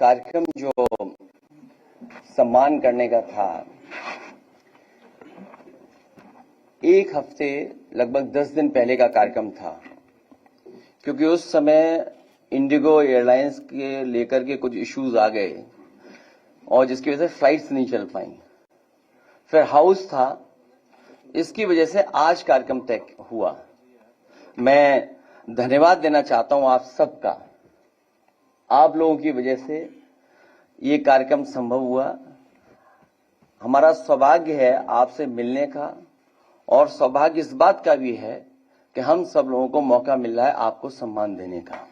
कार्यक्रम जो सम्मान करने का था, एक हफ्ते लगभग 10 दिन पहले का कार्यक्रम था, क्योंकि उस समय इंडिगो एयरलाइंस के लेकर के कुछ इश्यूज आ गए और जिसकी वजह से फ्लाइट्स नहीं चल पाई। फिर हाउस था, इसकी वजह से आज कार्यक्रम तय हुआ। मैं धन्यवाद देना चाहता हूं आप सबका। आप लोगों की वजह से ये कार्यक्रम संभव हुआ। हमारा सौभाग्य है आपसे मिलने का, और सौभाग्य इस बात का भी है कि हम सब लोगों को मौका मिल रहा है आपको सम्मान देने का।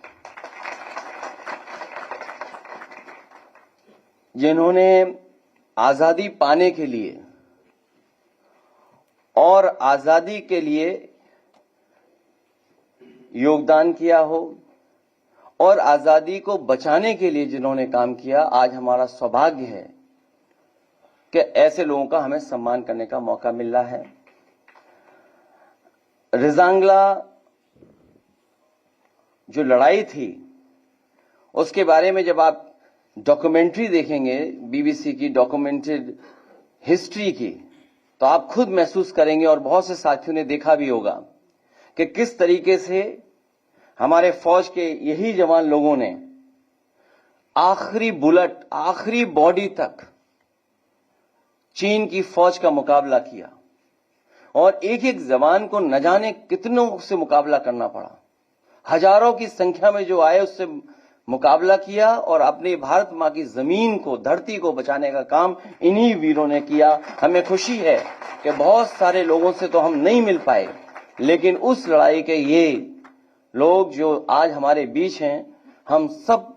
जिन्होंने आजादी पाने के लिए और आजादी के लिए योगदान किया हो और आजादी को बचाने के लिए जिन्होंने काम किया, आज हमारा सौभाग्य है कि ऐसे लोगों का हमें सम्मान करने का मौका मिल रहा है। रिजांगला जो लड़ाई थी, उसके बारे में जब आप डॉक्यूमेंट्री देखेंगे, बीबीसी की डॉक्यूमेंटेड हिस्ट्री की, तो आप खुद महसूस करेंगे और बहुत से साथियों ने देखा भी होगा कि किस तरीके से हमारे फौज के यही जवान लोगों ने आखिरी बुलेट, आखिरी बॉडी तक चीन की फौज का मुकाबला किया, और एक एक जवान को न जाने कितनों से मुकाबला करना पड़ा। हजारों की संख्या में जो आए उससे मुकाबला किया और अपनी भारत मां की जमीन को, धरती को बचाने का काम इन्हीं वीरों ने किया। हमें खुशी है कि बहुत सारे लोगों से तो हम नहीं मिल पाए, लेकिन उस लड़ाई के ये लोग जो आज हमारे बीच हैं, हम सब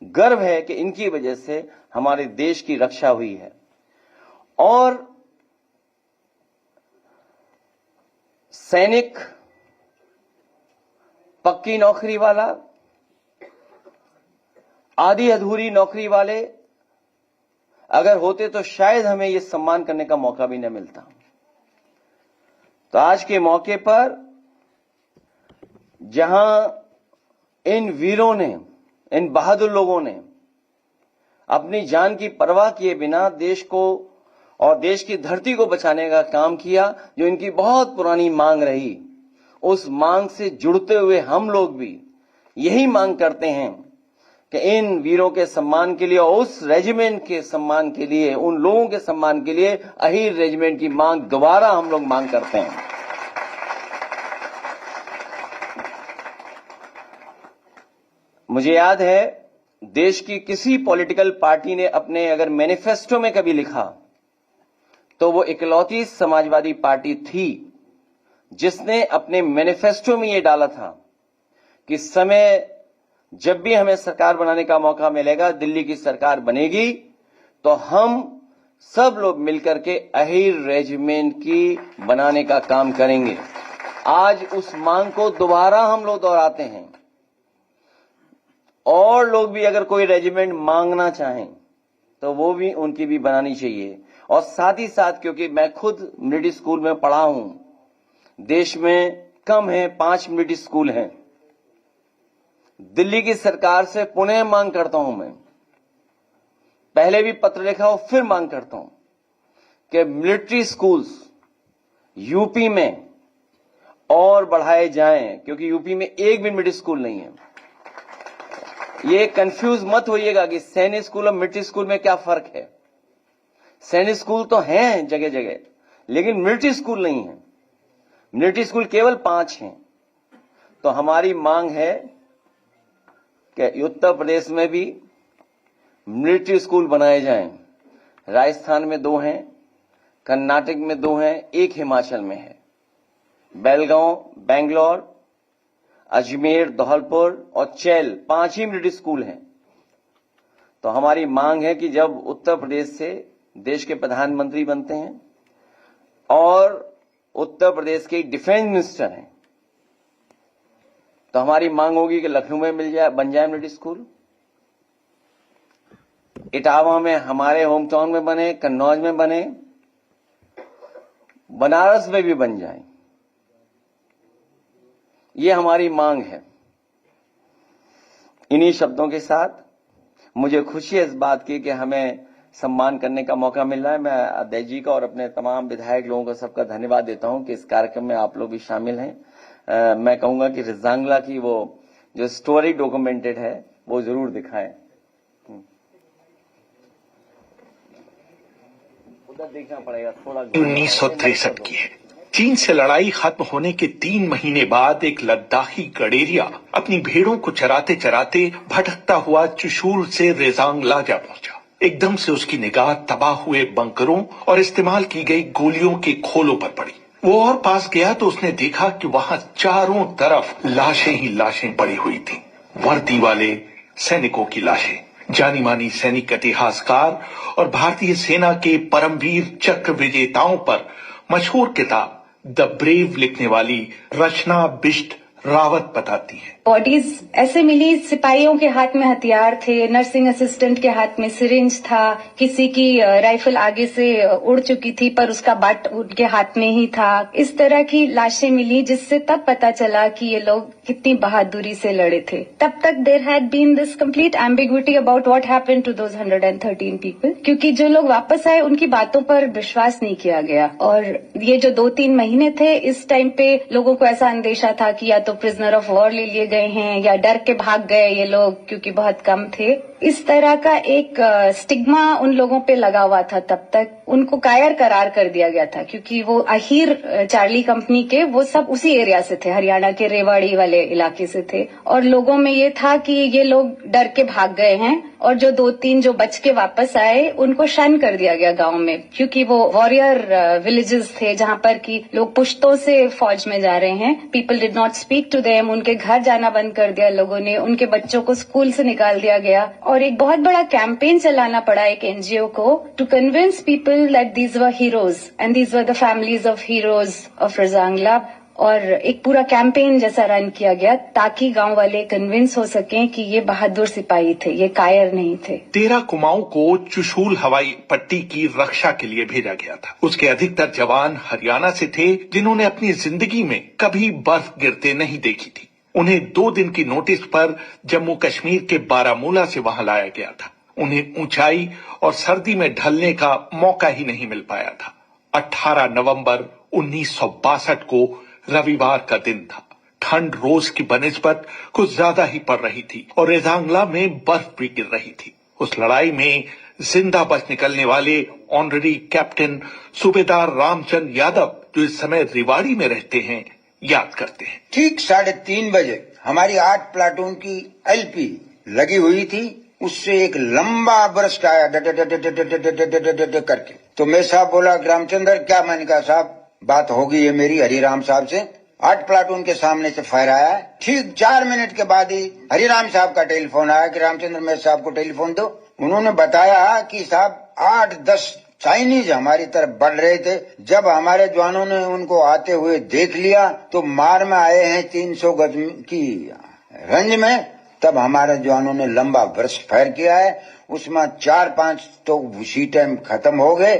गर्व है कि इनकी वजह से हमारे देश की रक्षा हुई है। और सैनिक, पक्की नौकरी वाला, आधी अधूरी नौकरी वाले अगर होते तो शायद हमें यह सम्मान करने का मौका भी न मिलता। तो आज के मौके पर जहां इन वीरों ने, इन बहादुर लोगों ने अपनी जान की परवाह किए बिना देश को और देश की धरती को बचाने का काम किया, जो इनकी बहुत पुरानी मांग रही, उस मांग से जुड़ते हुए हम लोग भी यही मांग करते हैं कि इन वीरों के सम्मान के लिए और उस रेजिमेंट के सम्मान के लिए, उन लोगों के सम्मान के लिए अहीर रेजिमेंट की मांग दोबारा हम लोग मांग करते हैं। मुझे याद है देश की किसी पॉलिटिकल पार्टी ने अपने अगर मैनिफेस्टो में कभी लिखा तो वो इकलौती समाजवादी पार्टी थी जिसने अपने मैनिफेस्टो में ये डाला था कि समय जब भी हमें सरकार बनाने का मौका मिलेगा, दिल्ली की सरकार बनेगी, तो हम सब लोग मिलकर के अहीर रेजिमेंट की बनाने का काम करेंगे। आज उस मांग को दोबारा हम लोग दोहराते हैं। और लोग भी अगर कोई रेजिमेंट मांगना चाहें तो वो भी उनकी भी बनानी चाहिए। और साथ ही साथ, क्योंकि मैं खुद मिलिट्री स्कूल में पढ़ा हूं, देश में कम है 5 मिलिट्री स्कूल हैं। दिल्ली की सरकार से पुनः मांग करता हूं, मैं पहले भी पत्र लिखा और फिर मांग करता हूं कि मिलिट्री स्कूल्स यूपी में और बढ़ाए जाएं, क्योंकि यूपी में एक भी मिलिट्री स्कूल नहीं है। ये कंफ्यूज मत होइएगा कि सैनिक स्कूल और मिलिट्री स्कूल में क्या फर्क है। सैनिक स्कूल तो हैं जगह जगह, लेकिन मिलिट्री स्कूल नहीं है। मिलिट्री स्कूल केवल 5 हैं। तो हमारी मांग है कि उत्तर प्रदेश में भी मिलिट्री स्कूल बनाए जाएं। राजस्थान में 2 हैं, कर्नाटक में 2 हैं, 1 हिमाचल में है। बेलगांव, बेंगलोर, अजमेर, धौलपुर और चैल 5 ही मिलिट्री स्कूल हैं। तो हमारी मांग है कि जब उत्तर प्रदेश से देश के प्रधानमंत्री बनते हैं और उत्तर प्रदेश के डिफेंस मिनिस्टर हैं, तो हमारी मांग होगी कि लखनऊ में बन जाए मिलिट्री स्कूल, इटावा में हमारे होम टाउन में बने, कन्नौज में बने, बनारस में भी बन जाए। ये हमारी मांग है। इन्हीं शब्दों के साथ मुझे खुशी है इस बात की कि हमें सम्मान करने का मौका मिल रहा है। मैं अध्यक्ष जी का और अपने तमाम विधायक लोगों का सबका धन्यवाद देता हूं कि इस कार्यक्रम में आप लोग भी शामिल हैं। मैं कहूंगा कि रिजांगला की वो जो स्टोरी डॉक्यूमेंटेड है वो जरूर दिखाएं। उधर देखना पड़ेगा थोड़ा। 1963 की है। चीन से लड़ाई खत्म होने के 3 महीने बाद एक लद्दाखी गडेरिया अपनी भेड़ों को चराते चराते भटकता हुआ चुशूल से रेजांगला जा पहुंचा। एकदम से उसकी निगाह तबाह हुए बंकरों और इस्तेमाल की गई गोलियों के खोलों पर पड़ी। वो और पास गया तो उसने देखा कि वहां चारों तरफ लाशें ही लाशें पड़ी हुई थी। वर्दी वाले सैनिकों की लाशें। जानी मानी सैनिक इतिहासकार और भारतीय सेना के परमवीर चक्र विजेताओं पर मशहूर किताब द ब्रेव लिखने वाली रचना बिष्ट रावत बताती है। बॉडीज ऐसे मिली, सिपाहियों के हाथ में हथियार थे, नर्सिंग असिस्टेंट के हाथ में सिरिंज था, किसी की राइफल आगे से उड़ चुकी थी पर उसका बट उनके हाथ में ही था। इस तरह की लाशें मिली जिससे तब पता चला कि ये लोग कितनी बहादुरी से लड़े थे। तब तक there had been this complete ambiguity about what happened to those 113 people, क्योंकि जो लोग वापस आए उनकी बातों पर विश्वास नहीं किया गया। और ये जो 2-3 महीने थे, इस टाइम पे लोगों को ऐसा अंदेशा था कि या तो प्रिजनर ऑफ वॉर ले लिए गए हैं या डर के भाग गए ये लोग क्योंकि बहुत कम थे। इस तरह का एक स्टिग्मा उन लोगों पे लगा हुआ था। तब तक उनको कायर करार कर दिया गया था क्योंकि वो अहीर चार्ली कंपनी के वो सब उसी एरिया से थे, हरियाणा के रेवाड़ी वाले इलाके से थे। और लोगों में ये था कि ये लोग डर के भाग गए हैं और जो 2-3 जो बच के वापस आए उनको शन कर दिया गया गांव में, क्योंकि वो वॉरियर विलेजेस थे जहां पर कि लोग पुश्तों से फौज में जा रहे हैं। People did not speak to them, उनके घर जाना बंद कर दिया लोगों ने, उनके बच्चों को स्कूल से निकाल दिया गया। और एक बहुत बड़ा कैंपेन चलाना पड़ा एक एनजीओ को to convince people that these were heroes and these were the families of heroes of Rezang La. और एक पूरा कैंपेन जैसा रन किया गया ताकि गांव वाले कन्विंस हो सकें कि ये बहादुर सिपाही थे, ये कायर नहीं थे। 13 कुमाऊं को चुशूल हवाई पट्टी की रक्षा के लिए भेजा गया था। उसके अधिकतर जवान हरियाणा से थे जिन्होंने अपनी जिंदगी में कभी बर्फ गिरते नहीं देखी थी। उन्हें 2 दिन की नोटिस पर जम्मू कश्मीर के बारामूला से वहां लाया गया था। उन्हें ऊंचाई और सर्दी में ढलने का मौका ही नहीं मिल पाया था। 18 नवंबर 1962 को रविवार का दिन था। ठंड रोज की बनिस्बत कुछ ज्यादा ही पड़ रही थी और रेजांगला में बर्फ भी गिर रही थी। उस लड़ाई में जिंदा बच निकलने वाले ऑनरेरी कैप्टन सूबेदार रामचंद यादव, जो इस समय रेवाड़ी में रहते हैं, याद करते हैं। ठीक 3:30 बजे हमारी 8 प्लाटून की एलपी लगी हुई थी। उससे एक लंबा बरस्ट आया करके। तो मैं साहब बोला रामचंद्र क्या? मैंने कहा साहब बात होगी ये मेरी हरिराम साहब से। 8 प्लाटून के सामने से फायर आया। ठीक 4 मिनट के बाद ही हरिराम साहब का टेलीफोन आया कि रामचंद्र मैं साहब को टेलीफोन दो। उन्होंने बताया कि साहब 8-10 चाइनीज हमारी तरफ बढ़ रहे थे। जब हमारे जवानों ने उनको आते हुए देख लिया तो मार में आए हैं 300 गज की रेंज में। तब हमारे जवानों ने लंबा बर्स्ट फायर किया है। उसमें 4-5 तो उसी टाइम खत्म हो गए,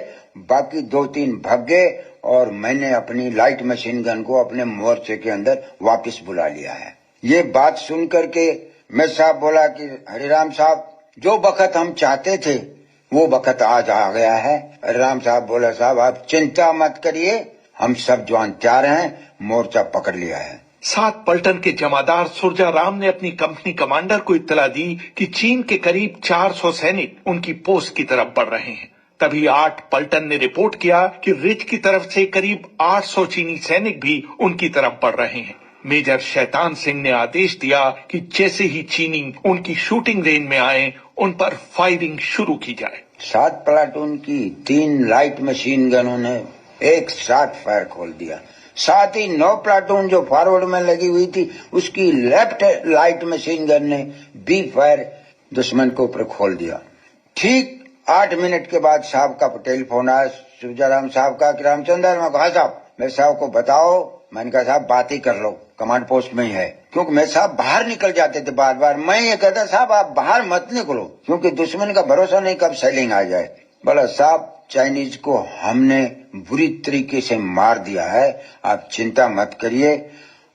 बाकी 2-3 भाग गए और मैंने अपनी लाइट मशीन गन को अपने मोर्चे के अंदर वापस बुला लिया है। ये बात सुन करके मैं साहब बोला कि हरिराम साहब जो वक्त हम चाहते थे वो वक्त आज आ गया है। हरिराम साहब बोला साहब आप चिंता मत करिए, हम सब जवान तैयार हैं, मोर्चा पकड़ लिया है। 7 पलटन के जमादार सुरजा राम ने अपनी कंपनी कमांडर को इत्तला दी कि चीन के करीब 400 सैनिक उनकी पोस्ट की तरफ बढ़ रहे हैं। तभी 8 पलटन ने रिपोर्ट किया कि रिच की तरफ से करीब 800 चीनी सैनिक भी उनकी तरफ बढ़ रहे हैं। मेजर शैतान सिंह ने आदेश दिया कि जैसे ही चीनी उनकी शूटिंग रेंज में आए उन पर फायरिंग शुरू की जाए। 7 प्लाटून की 3 लाइट मशीन गनों ने एक साथ फायर खोल दिया। साथ ही 9 प्लाटून जो फॉरवर्ड में लगी हुई थी उसकी लेफ्ट लाइट मशीन गन ने भी फायर दुश्मन के ऊपर खोल दिया। ठीक 8 मिनट के बाद साहब का टेलीफोन आया सुजाराम साहब का कि रामचंद्र। मैं कहा साहब मेरे साहब को बताओ। मैंने कहा साहब बात ही कर लो, कमांड पोस्ट में ही है। क्योंकि मेरे साहब बाहर निकल जाते थे बार बार। मैं ये कहता साहब आप बाहर मत निकलो क्योंकि दुश्मन का भरोसा नहीं कब सेलिंग आ जाए। बोला साहब चाइनीज को हमने बुरी तरीके से मार दिया है, आप चिंता मत करिए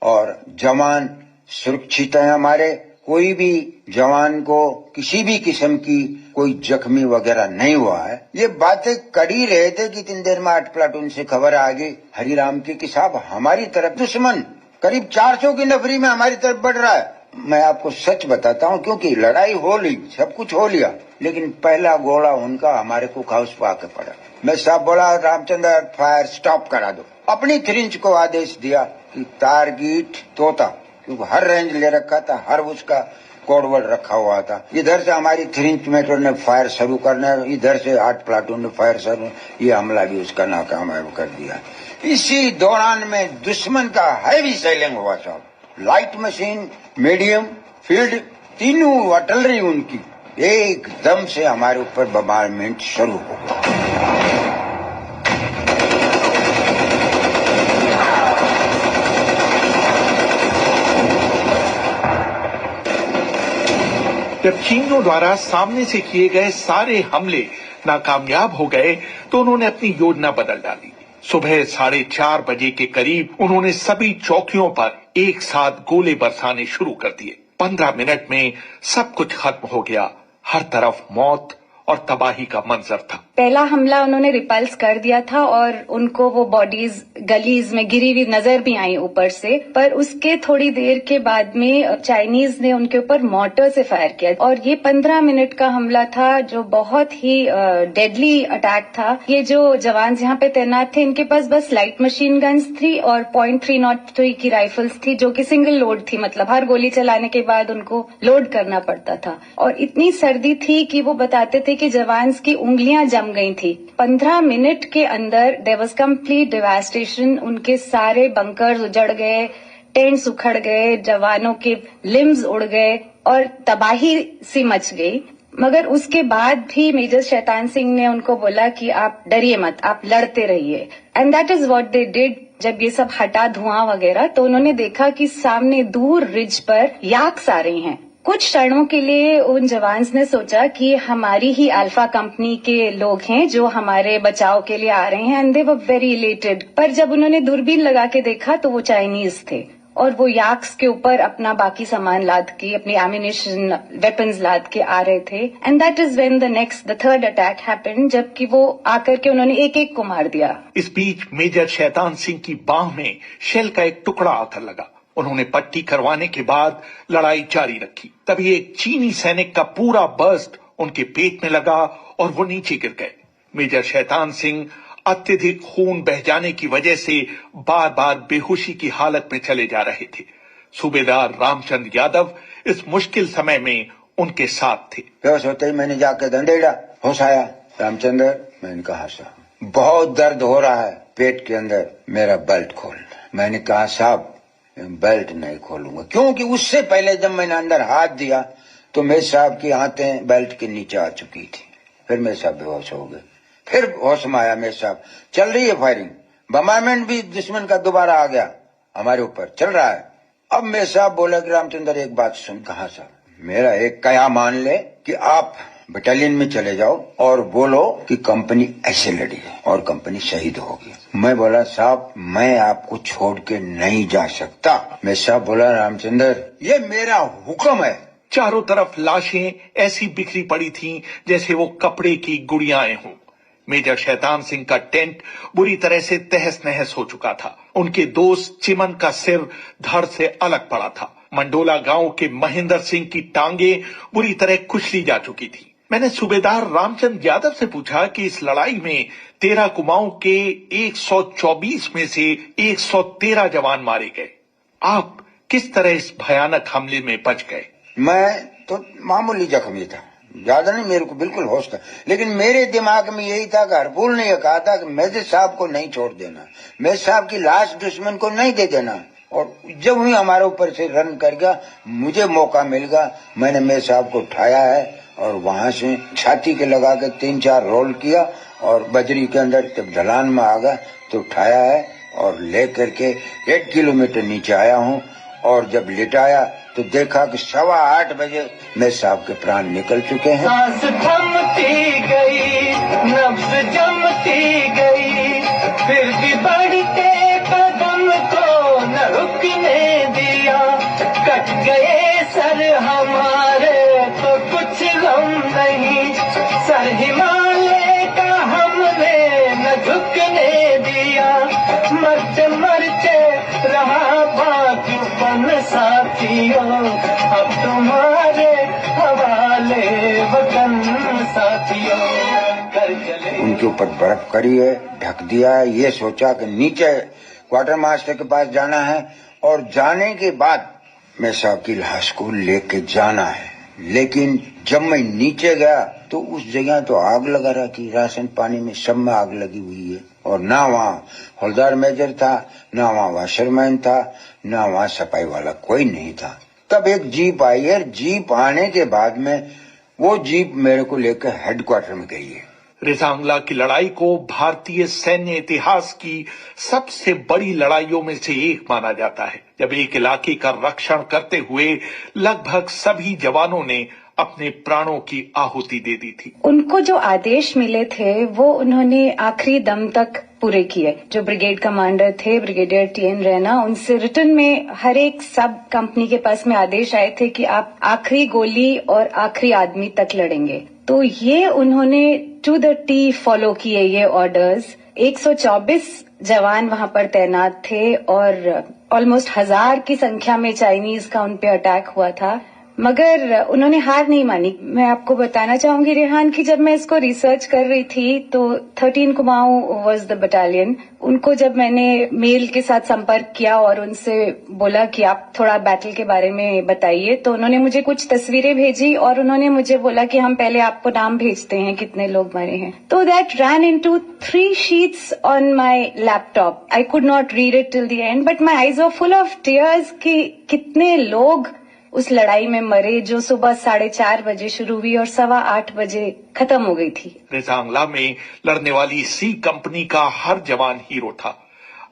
और जवान सुरक्षित है हमारे, कोई भी जवान को किसी भी किस्म की कोई जख्मी वगैरह नहीं हुआ है। ये बातें कर ही रहे थे कि इतनी देर में 8 प्लाटून से खबर आ गई हरिराम की कि साहब हमारी तरफ दुश्मन करीब 400 की नफरी में हमारी तरफ बढ़ रहा है। मैं आपको सच बताता हूँ, क्योंकि लड़ाई हो ली, सब कुछ हो लिया, लेकिन पहला गोला उनका हमारे कुक हाउस पर आके पड़ा। मैं साहब बोला रामचंद्र फायर स्टॉप करा दो। अपनी 3 इंच को आदेश दिया कि टारगेट तोता, क्योंकि हर रेंज ले रखा था, हर उसका कोडवर्ड रखा हुआ था। इधर से हमारी 3 इंच मेट्रो ने फायर शुरू करना, इधर से 8 प्लाटून ने फायर शुरू, ये हमला भी उसका नाकामयाब कर दिया। इसी दौरान में दुश्मन का हैवी सेलिंग हुआ साहब, लाइट मशीन, मीडियम, फील्ड, तीनों अटलरी उनकी एकदम से हमारे ऊपर बम्बारमेंट शुरू हो गया। जब चीनियों द्वारा सामने से किए गए सारे हमले नाकामयाब हो गए तो उन्होंने अपनी योजना बदल डाली। सुबह 4:30 बजे के करीब उन्होंने सभी चौकियों पर एक साथ गोले बरसाने शुरू कर दिए। 15 मिनट में सब कुछ खत्म हो गया। हर तरफ मौत और तबाही का मंजर था। पहला हमला उन्होंने रिपल्स कर दिया था और उनको वो बॉडीज गलीज में गिरी हुई नजर भी आई ऊपर से, पर उसके थोड़ी देर के बाद में चाइनीज ने उनके ऊपर मोर्टर से फायर किया और ये 15 मिनट का हमला था जो बहुत ही डेडली अटैक था। ये जो जवान यहाँ पे तैनात थे इनके पास बस लाइट मशीन गन्स थी और .303 की राइफल्स थी जो कि सिंगल लोड थी, मतलब हर गोली चलाने के बाद उनको लोड करना पड़ता था। और इतनी सर्दी थी कि वो बताते थे कि जवान की उंगलियां जम गई थी। 15 मिनट के अंदर देयर वाज कंप्लीट डिवास्टेशन। उनके सारे बंकर्स उजड़ गए, टेंट्स उखड़ गए, जवानों के लिम्स उड़ गए और तबाही सी मच गई। मगर उसके बाद भी मेजर शैतान सिंह ने उनको बोला कि आप डरिए मत, आप लड़ते रहिए। And that is what they did. जब ये सब हटा धुआं वगैरह तो उन्होंने देखा कि सामने दूर रिज पर याक्स आ रही हैं। कुछ क्षणों के लिए उन जवान्स ने सोचा कि हमारी ही अल्फा कंपनी के लोग हैं जो हमारे बचाव के लिए आ रहे हैं, and they were very elated. पर जब उन्होंने दूरबीन लगा के देखा तो वो चाइनीज थे और वो याक्स के ऊपर अपना बाकी सामान लाद के, अपनी एम्यूनिशन, वेपन्स लाद के आ रहे थे। And that is when the third attack happened, जबकि वो आकर के उन्होंने एक एक को मार दिया। इस बीच मेजर शैतान सिंह की बाह में शेल का एक टुकड़ा आकर लगा। उन्होंने पट्टी करवाने के बाद लड़ाई जारी रखी। तभी एक चीनी सैनिक का पूरा बर्स्ट उनके पेट में लगा और वो नीचे गिर गए। मेजर शैतान सिंह अत्यधिक खून बह जाने की वजह से बार बार बेहोशी की हालत में चले जा रहे थे। सूबेदार रामचंद्र यादव इस मुश्किल समय में उनके साथ थे। बेहोश होते ही मैंने जाकर दंडेड़ा, होश आया। रामचंद्र, मैंने कहा साहब बहुत दर्द हो रहा है पेट के अंदर, मेरा बेल्ट खोल। मैंने कहा साहब बेल्ट नहीं खोलूंगा, क्योंकि उससे पहले जब मैंने अंदर हाथ दिया तो मेरे साहब की आंतें बेल्ट के नीचे आ चुकी थी। फिर मेरे साहब बेहोश हो गए। फिर होश में आया मेरे साहब, चल रही है फायरिंग, बम्बारमेंट भी दुश्मन का दोबारा आ गया, हमारे ऊपर चल रहा है। अब मेरे साहब बोला कि रामचंद्र एक बात सुन। कहा साहब? मेरा एक कया मान ले कि आप बटालियन में चले जाओ और बोलो कि कंपनी ऐसे लड़ी है और कंपनी शहीद होगी। मैं बोला साहब मैं आपको छोड़ के नहीं जा सकता। मैं साहब बोला रामचंद्र ये मेरा हुक्म है। चारों तरफ लाशें ऐसी बिखरी पड़ी थीं जैसे वो कपड़े की गुड़ियाएं हों। मेजर शैतान सिंह का टेंट बुरी तरह से तहस नहस हो चुका था। उनके दोस्त चिमन का सिर धड़ से अलग पड़ा था। मंडोला गांव के महेंद्र सिंह की टांगे बुरी तरह कुचली जा चुकी थी। मैंने सूबेदार रामचंद्र यादव से पूछा कि इस लड़ाई में 13 कुमाऊं के 124 में से 113 जवान मारे गए, आप किस तरह इस भयानक हमले में बच गए? मैं तो मामूली जख्मी था, ज्यादा नहीं, मेरे को बिल्कुल होश था, लेकिन मेरे दिमाग में यही था कि हरपुल ने यह कहा था कि मेजर साहब को नहीं छोड़ देना, मेजर साहब की लाश दुश्मन को नहीं दे देना। और जब भी हमारे ऊपर से रन कर गया, मुझे मौका मिल गया, मैंने मेजर साहब को उठाया है और वहां से छाती के लगा के 3-4 रोल किया और बजरी के अंदर जब ढलान में आ गया तो उठाया है और ले करके 1 किलोमीटर नीचे आया हूँ। और जब लिटाया तो देखा कि 8:15 बजे मेरे साहब के प्राण निकल चुके हैं। सांस थमती गई, नब्ज जमती गई, फिर भी बढ़ते कदम को न रुकने दिया। कट गए सर हमारे हिमालय का हमने न झुकने दिया, मरते मरते रहा बाकी पन साथियों, अब तुम्हारे हवाले वतन साथियों, कर चले। उनके ऊपर बर्फ करी है, ढक दिया है, ये सोचा कि नीचे क्वार्टर मास्टर के पास जाना है और जाने के बाद मैं शाकिल हाई स्कूल लेके जाना है। लेकिन जब मैं नीचे गया तो उस जगह तो आग लगा रखी, राशन पानी में सब में आग लगी हुई है, और ना वहाँ हौलदार मेजर था, ना वहाँ वाशरमैन था, ना वहाँ सफाई वाला कोई नहीं था। तब एक जीप आई है, जीप आने के बाद में वो जीप मेरे को लेकर हेडक्वार्टर में गई है। रेजांगला की लड़ाई को भारतीय सैन्य इतिहास की सबसे बड़ी लड़ाइयों में से एक माना जाता है, जब एक इलाके का रक्षण करते हुए लगभग सभी जवानों ने अपने प्राणों की आहुति दे दी थी। उनको जो आदेश मिले थे वो उन्होंने आखिरी दम तक पूरे किए। जो ब्रिगेड कमांडर थे ब्रिगेडियर टी.एन. रैना, उनसे रिटर्न में हर एक सब कंपनी के पास में आदेश आए थे कि आप आखिरी गोली और आखिरी आदमी तक लड़ेंगे। तो ये उन्होंने टू द टी फॉलो किए ये ऑर्डर्स। 124 जवान वहां पर तैनात थे और ऑलमोस्ट 1000 की संख्या में चाइनीज का उन पे अटैक हुआ था, मगर उन्होंने हार नहीं मानी। मैं आपको बताना चाहूंगी रेहान कि जब मैं इसको रिसर्च कर रही थी तो 13 कुमाऊं वाज द बटालियन। उनको जब मैंने मेल के साथ संपर्क किया और उनसे बोला कि आप थोड़ा बैटल के बारे में बताइए, तो उन्होंने मुझे कुछ तस्वीरें भेजी और उन्होंने मुझे बोला कि हम पहले आपको नाम भेजते हैं कितने लोग मरे हैं। तो that ran into 3 sheets on my laptop. I could not read it till the end, but my eyes were full of tears कि कितने लोग उस लड़ाई में मरे जो सुबह 4:30 बजे शुरू हुई और 8:15 बजे खत्म हो गई थी। रेजांगला में लड़ने वाली सी कंपनी का हर जवान हीरो था।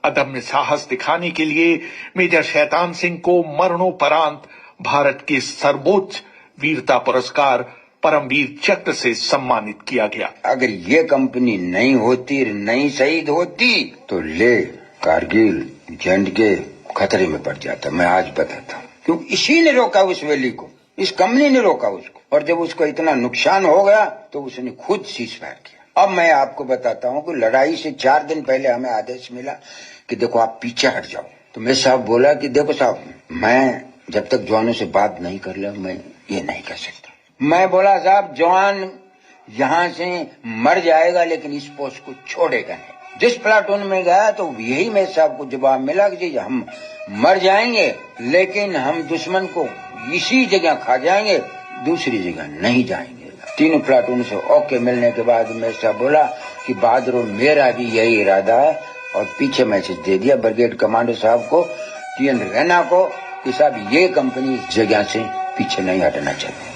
अदम्य साहस दिखाने के लिए मेजर शैतान सिंह को मरणोपरांत भारत के सर्वोच्च वीरता पुरस्कार परमवीर चक्र से सम्मानित किया गया। अगर ये कंपनी नहीं होती, नहीं शहीद होती तो ले कारगिल झंड के खतरे में पड़ जाता। मैं आज बताता हूँ क्यों। इसी ने रोका उस वैली को, इस कंपनी ने रोका उसको, और जब उसको इतना नुकसान हो गया तो उसने खुद सीज फायर किया। अब मैं आपको बताता हूँ कि लड़ाई से 4 दिन पहले हमें आदेश मिला कि देखो आप पीछे हट जाओ। तो मेरे साहब बोला कि देखो साहब, मैं जब तक जवानों से बात नहीं कर लिया मैं ये नहीं कर सकता। मैं बोला साहब जवान यहाँ से मर जाएगा लेकिन इस पोस्ट को छोड़ेगा नहीं। जिस प्लाटून में गया तो यही मेरे साहब को जवाब मिला कि हम मर जाएंगे लेकिन हम दुश्मन को इसी जगह खा जाएंगे, दूसरी जगह नहीं जाएंगे। तीनों प्लाटून से ओके मिलने के बाद मेरे साहब बोला कि बहादुरों मेरा भी यही इरादा है, और पीछे मैसेज दे दिया ब्रिगेड कमांडर साहब को, टी.एन. रैना को, कि साहब ये कंपनी इस जगह से पीछे नहीं हटना चाहिए।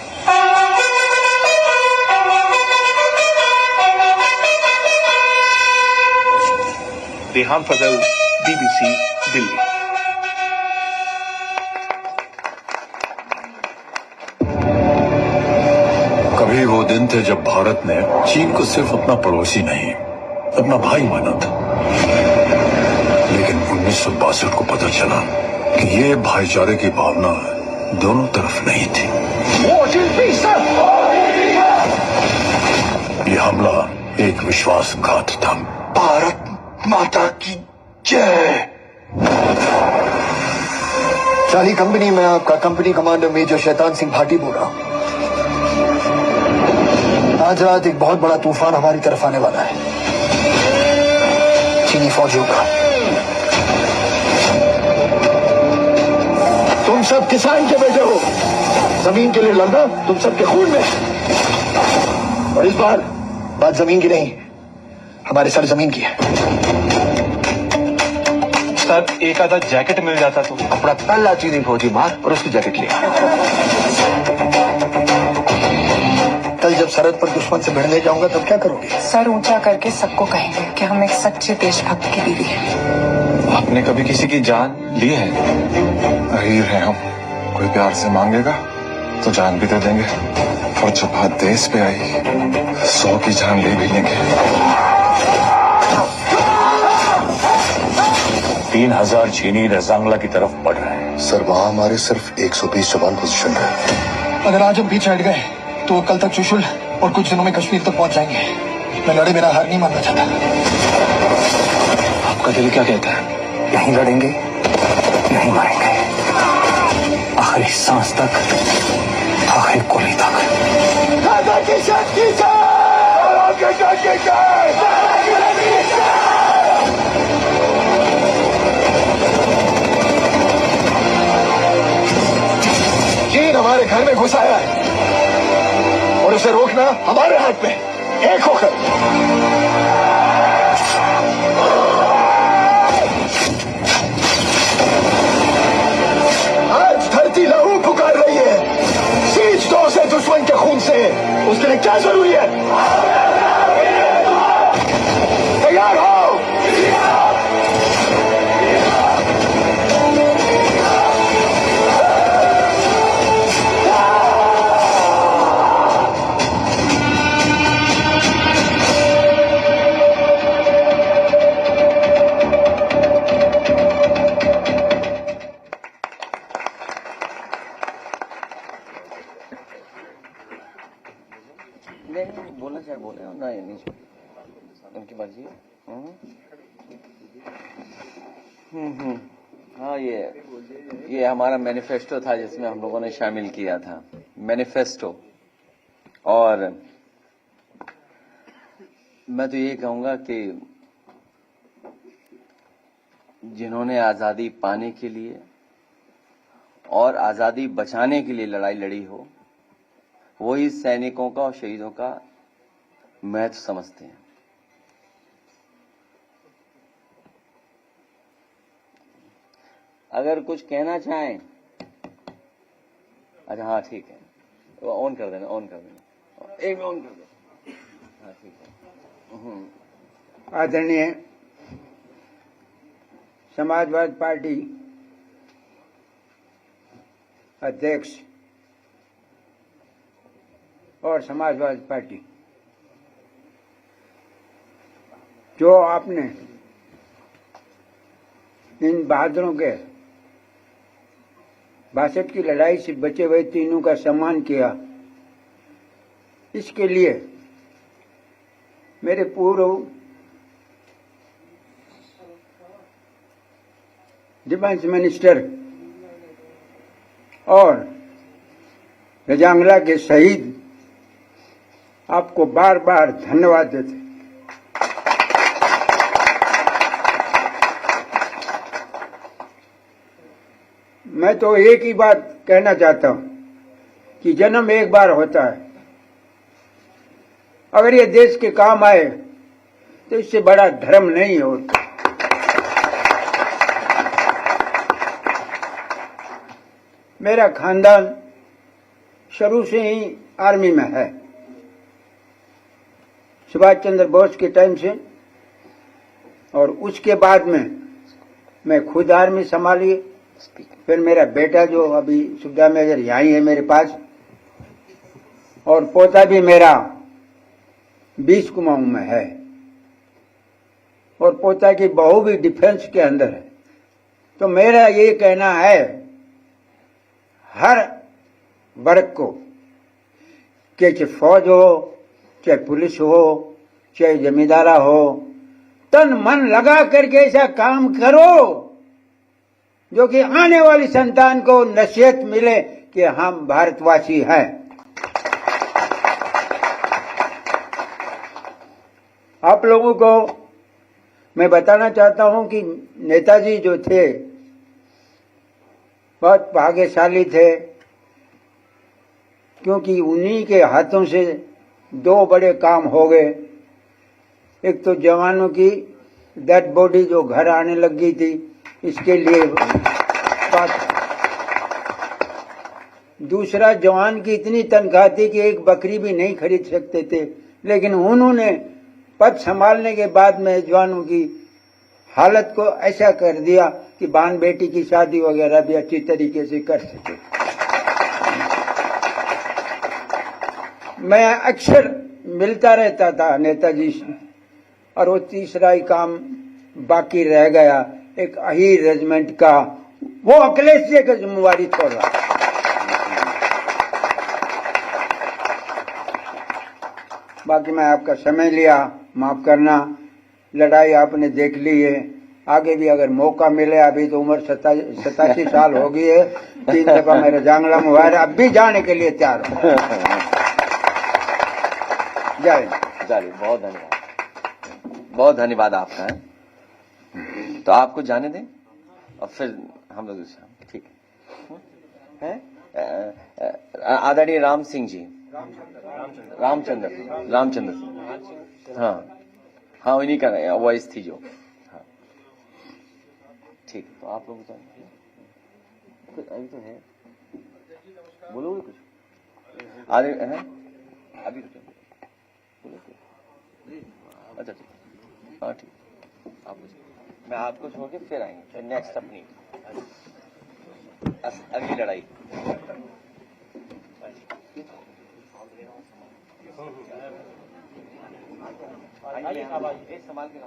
रेहान फजल, BBC, दिल्ली। कभी वो दिन थे जब भारत ने चीन को सिर्फ अपना पड़ोसी नहीं, अपना भाई माना था। लेकिन 1962 को पता चला कि ये भाईचारे की भावना दोनों तरफ नहीं थी। ये हमला एक विश्वासघात था। भारत माता की जय। शाही कंपनी में आपका company commander major Shaitan Singh Bhati बोल रहा हूं। आज रात एक बहुत बड़ा तूफान हमारी तरफ आने वाला है, चीनी फौजियों का। तुम सब किसान के बेटे हो, जमीन के लिए लड़ना तुम सबके खून में, और इस बार बात जमीन की नहीं, हमारे सर जमीन की है। सर एक आधा जैकेट मिल जाता तो। अपना पहला चीनी फौजी मार और उसकी जैकेट ले। कल जब सरहद पर दुश्मन से भिड़ने जाऊंगा तब क्या करोगे? सर ऊंचा करके सबको कहेंगे कि हम एक सच्चे देशभक्त की बीवी हैं। आपने कभी किसी की जान ली है? अहीर है हम, कोई प्यार से मांगेगा तो जान भी दे देंगे, और जब बात देश पे आई 100 की जान ले भी लेंगे। 3000 चीनी रेजांगला की तरफ बढ़ रहे हैं। सर वहाँ हमारे सिर्फ 120 जवान पोजीशन है। अगर आज हम पीछे हट गए तो कल तक चुशुल और कुछ दिनों में कश्मीर तक पहुंच जाएंगे। मैं लड़े बिना हार नहीं मानना चाहता। आपका दिल क्या कहता है? यहीं लड़ेंगे, यहीं मरेंगे, आखिरी सांस तक, आखिरी गोली तक। चीन हमारे घर में घुस आया है और उसे रोकना हमारे हाथ में, एक होकर। आज धरती लहू पुकार रही है। सींच दो उसे दुश्मन के खून से। उसके लिए क्या जरूरी है? तैयार हो। नहीं बोलना चाहे बोले और ना, ये नहीं उनकी मर्जी है। हाँ, ये हमारा मैनिफेस्टो था जिसमें हम लोगों ने शामिल किया था, मैनिफेस्टो। और मैं तो ये कहूंगा कि जिन्होंने आजादी पाने के लिए और आजादी बचाने के लिए लड़ाई लड़ी हो, वही सैनिकों का और शहीदों का महत्व समझते हैं। अगर कुछ कहना चाहें, अच्छा हाँ ठीक है, तो ऑन कर देना, एक में ऑन कर दो। हाँ ठीक है। आदरणीय समाजवादी पार्टी अध्यक्ष और समाजवादी पार्टी, जो आपने इन बहादुरों के 62 की लड़ाई से बचे हुए तीनों का सम्मान किया, इसके लिए मेरे पूर्व डिफेंस मिनिस्टर और रजांगला के शहीद आपको बार बार धन्यवाद देते। मैं तो एक ही बात कहना चाहता हूं कि जन्म एक बार होता है। अगर ये देश के काम आए तो इससे बड़ा धर्म नहीं होता। मेरा खानदान शुरू से ही आर्मी में है। सुभाष चंद्र बोस के टाइम से, और उसके बाद में मैं खुद आर्मी संभाली। फिर मेरा बेटा जो अभी सुविधा मेजर यहीं है मेरे पास, और पोता भी मेरा 20 कुमाऊं में है, और पोता की बहू भी डिफेंस के अंदर है। तो मेरा ये कहना है हर वर्ग को, कि चाहे फौज हो, चाहे पुलिस हो, चाहे जमींदारा हो, तन मन लगा करके ऐसा काम करो जो कि आने वाली संतान को नसीहत मिले कि हम भारतवासी हैं। आप लोगों को मैं बताना चाहता हूं कि नेताजी जो थे बहुत भाग्यशाली थे, क्योंकि उन्हीं के हाथों से 2 बड़े काम हो गए। एक तो जवानों की डेड बॉडी जो घर आने लग गई थी, इसके लिए बात। दूसरा, जवान की इतनी तनख्वाह थी कि एक बकरी भी नहीं खरीद सकते थे, लेकिन उन्होंने पद संभालने के बाद में जवानों की हालत को ऐसा कर दिया कि बहन बेटी की शादी वगैरह भी अच्छी तरीके से कर सके। मैं अक्सर मिलता रहता था नेताजी से, और वो तीसरा ही काम बाकी रह गया, एक अहीर रेजिमेंट का, वो अखिलेश जी की जिम्मेवारी छोड़ रहा। बाकी मैं आपका समय लिया, माफ करना। लड़ाई आपने देख ली है, आगे भी अगर मौका मिले, अभी तो उम्र 87 साल हो गई है, 3 दफा मेरे जांगला में हुआ है, अब भी जाने के लिए तैयार हूं। जय चलिए, बहुत धन्यवाद, बहुत धन्यवाद आपका है। तो आपको जाने दें और फिर हम लोग दूसरा, ठीक है? आदरणीय राम सिंह जी, रामचंद्र, हाँ उन्हीं का वॉइस थी जो, हाँ ठीक। तो आप लोग अभी तो है, बोलोगे कुछ आदमी है अभी? अच्छा ठीक, हाँ ठीक, आप मैं आपको छोड़ के फिर आएंगे, फिर नेक्स्ट अपनी अगली लड़ाई। संभाल के